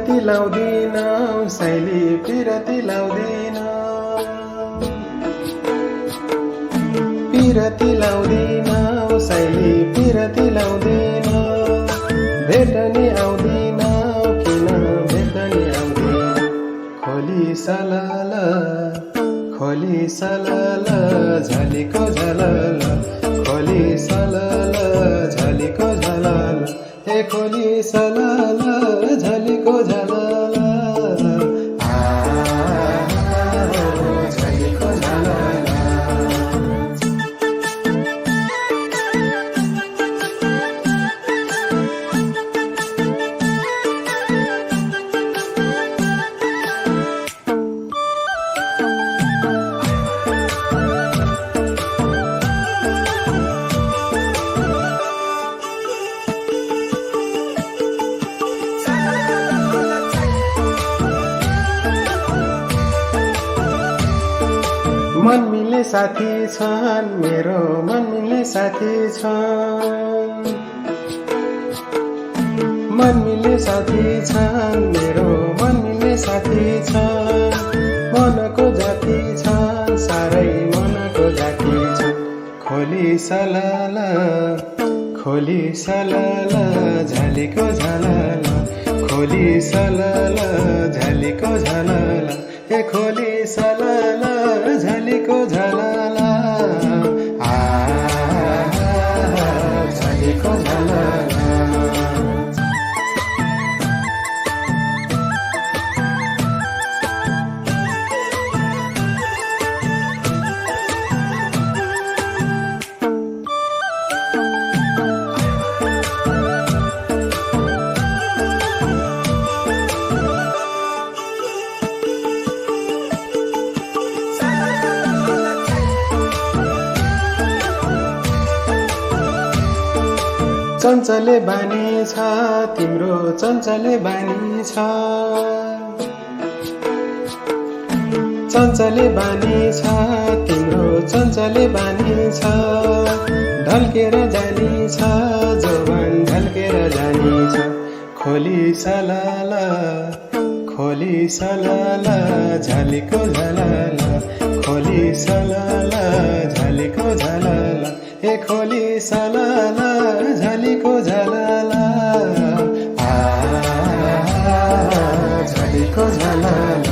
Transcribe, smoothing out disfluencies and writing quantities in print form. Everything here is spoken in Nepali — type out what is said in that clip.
पिरती लाउँदिन साइली पिरती लाउँदिन पिरती लाउँदिन साइली पिरती लाउँदिन भेट्ने आउँदिन किन भेट्ने आउँदिन खोली सलल झलीको झलल खोली सलल झलीको झलल हे खोली सलल झलीको झलल झलीको झलल मन मिल्ने साथी छन् मेरो मन मिल्ने साथी छन् मन मिल्ने साथी छन् मेरो मन मिल्ने साथी छन् मनको जाति छन् सारै मनको जाति छन् खोली सलल झलीको झलल खोली सलल झलीको झलल हे खोली सलल झलीको झलल झलीको झलल चञ्चले बानी छ तिम्रो चञ्चले बानी छ चञ्चले बानी छ तिम्रो चञ्चले बानी छ ढल्केर जानी छ जवान ढल्केर जानी छ खोली सलल झलीको झलल खोली सलल झलीको झलल हे खोली सलल झलीको झलल झलीको झलल